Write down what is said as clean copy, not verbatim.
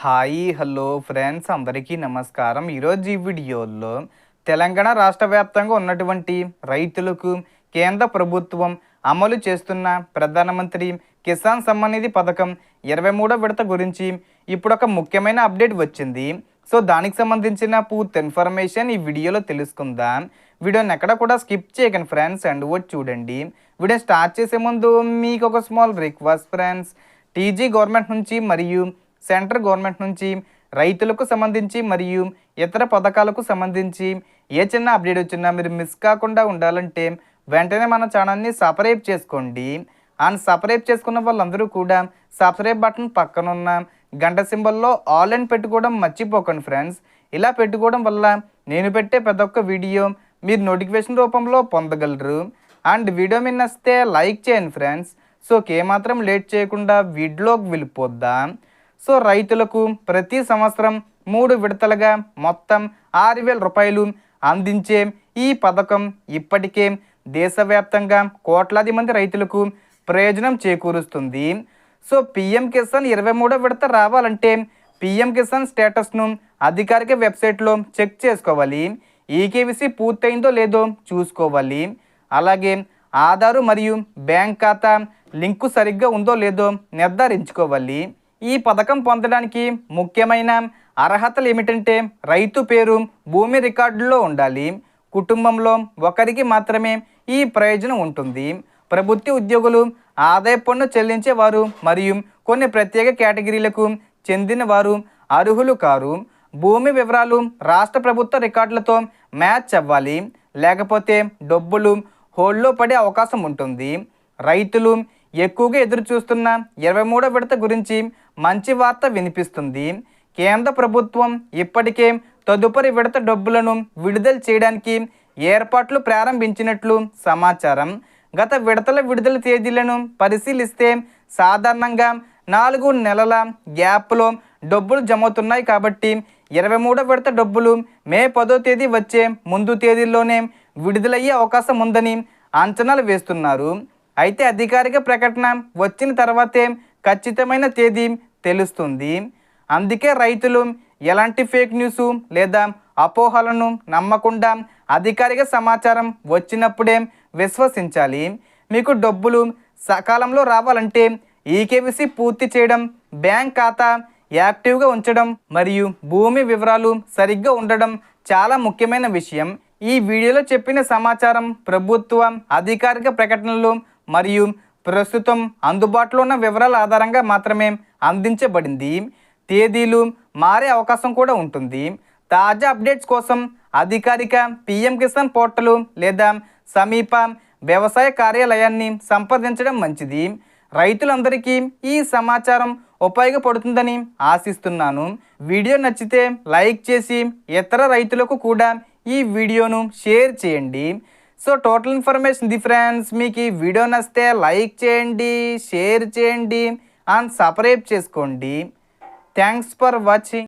Hi hello friends అందరికీ నమస్కారం. ఈరోజు ఈ వీడియోలో తెలంగాణ రాష్ట్ర వ్యాప్తంగా ఉన్నటువంటి రైతులకు కేంద్ర ప్రభుత్వం అమలు చేస్తున్న ప్రధానమంత్రి కిసాన్ సమ్మాన్ నిధి పథకం 23వ విడత గురించి ఇప్పుడు ఒక ముఖ్యమైన అప్డేట్ వచ్చింది. సో దానికి సంబంధించిన పూర్తి ఇన్ఫర్మేషన్ ఈ వీడియోలో తెలుసుకుందాం. వీడియోని ఎక్కడ కూడా స్కిప్ చేయకండి ఫ్రెండ్స్, అండ్ వచ్చి చూడండి. వీడియో స్టార్ట్ చేసే ముందు మీకు ఒక small request friends, TG government నుంచి మరియు సెంట్రల్ గవర్నమెంట్ నుంచి రైతులకు సంబంధించి మరియు ఇతర పథకాలకు సంబంధించి ఏ చిన్న అప్డేట్ వచ్చినా మీరు మిస్ కాకుండా ఉండాలంటే వెంటనే మన ఛానల్ని సబ్స్క్రైబ్ చేసుకోండి. అండ్ సబ్స్క్రైబ్ చేసుకున్న వాళ్ళందరూ కూడా సబ్స్క్రైబ్ బటన్ పక్కనున్న గంట సింబల్లో ఆల్ అని పెట్టుకోవడం మర్చిపోకండి ఫ్రెండ్స్. ఇలా పెట్టుకోవడం వల్ల నేను పెట్టే ప్రతి ఒక్క వీడియో మీరు నోటిఫికేషన్ రూపంలో పొందగలరు. అండ్ వీడియో మీద నచ్చితే లైక్ చేయండి ఫ్రెండ్స్. సో ఏమాత్రం లేట్ చేయకుండా వీడియోకి వెళ్ళిపోద్దాం. సో రైతులకు ప్రతి సంవత్సరం 3 విడతలుగా మొత్తం 6,000 రూపాయలు అందించే ఈ పథకం ఇప్పటికే దేశవ్యాప్తంగా కోట్లాది మంది రైతులకు ప్రయోజనం చేకూరుస్తుంది. సో పిఎం కిసాన్ 23వ విడత రావాలంటే పిఎం కిసాన్ స్టేటస్ను అధికారిక వెబ్సైట్లో చెక్ చేసుకోవాలి. ఈకేవీసీ పూర్తయిందో లేదో చూసుకోవాలి. అలాగే ఆధారు మరియు బ్యాంక్ ఖాతా లింకు సరిగ్గా ఉందో లేదో నిర్ధారించుకోవాలి. ఈ పథకం పొందడానికి ముఖ్యమైన అర్హతలు ఏమిటంటే రైతు పేరు భూమి రికార్డులో ఉండాలి. కుటుంబంలో ఒకరికి మాత్రమే ఈ ప్రయోజనం ఉంటుంది. ప్రభుత్వ ఉద్యోగులు, ఆదాయ పన్ను చెల్లించేవారు మరియు కొన్ని ప్రత్యేక కేటగిరీలకు చెందిన వారు అర్హులు కారు. భూమి వివరాలు రాష్ట్ర ప్రభుత్వ రికార్డులతో మ్యాచ్ అవ్వాలి, లేకపోతే డబ్బులు హోల్డ్లో పడే అవకాశం ఉంటుంది. రైతులు ఎక్కువగా ఎదురు చూస్తున్న 23వ విడత గురించి మంచి వార్త వినిపిస్తుంది. కేంద్ర ప్రభుత్వం ఇప్పటికే తదుపరి విడత డబ్బులను విడుదల చేయడానికి ఏర్పాట్లు ప్రారంభించినట్లు సమాచారం. గత విడతల విడుదల తేదీలను పరిశీలిస్తే సాధారణంగా 4 నెలల గ్యాప్లో డబ్బులు జమవుతున్నాయి. కాబట్టి 23వ విడత డబ్బులు మే 10వ తేదీ వచ్చే ముందు తేదీల్లోనే విడుదలయ్యే అవకాశం ఉందని అంచనాలు వేస్తున్నారు. అయితే అధికారిక ప్రకటన వచ్చిన తర్వాతే ఖచ్చితమైన తేదీ తెలుస్తుంది. అందుకే రైతులు ఎలాంటి ఫేక్ న్యూస్ లేదా అపోహలను నమ్మకుండా అధికారిక సమాచారం వచ్చినప్పుడే విశ్వసించాలి. మీకు డబ్బులు సకాలంలో రావాలంటే ఈకేవీసీ పూర్తి చేయడం, బ్యాంక్ ఖాతా యాక్టివ్గా ఉంచడం మరియు భూమి వివరాలు సరిగ్గా ఉండడం చాలా ముఖ్యమైన విషయం. ఈ వీడియోలో చెప్పిన సమాచారం ప్రభుత్వ అధికారిక ప్రకటనలు మరియు ప్రస్తుతం అందుబాటులో ఉన్న వివరాల ఆధారంగా మాత్రమే అందించబడింది. తేదీలు మారే అవకాశం కూడా ఉంటుంది. తాజా అప్డేట్స్ కోసం అధికారిక పిఎం కిసాన్ పోర్టల్ లేదా సమీప వ్యవసాయ కార్యాలయాన్ని సంప్రదించడం మంచిది. రైతులందరికీ ఈ సమాచారం ఉపయోగపడుతుందని ఆశిస్తున్నాను. వీడియో నచ్చితే లైక్ చేసి ఇతర రైతులకు కూడా ఈ వీడియోను షేర్ చేయండి. So total information the friends. మీకు ఈ వీడియో నచ్చితే లైక్ చేయండి, షేర్ చేయండి అండ్ సబ్స్క్రైబ్ చేసుకోండి. Thanks for watching.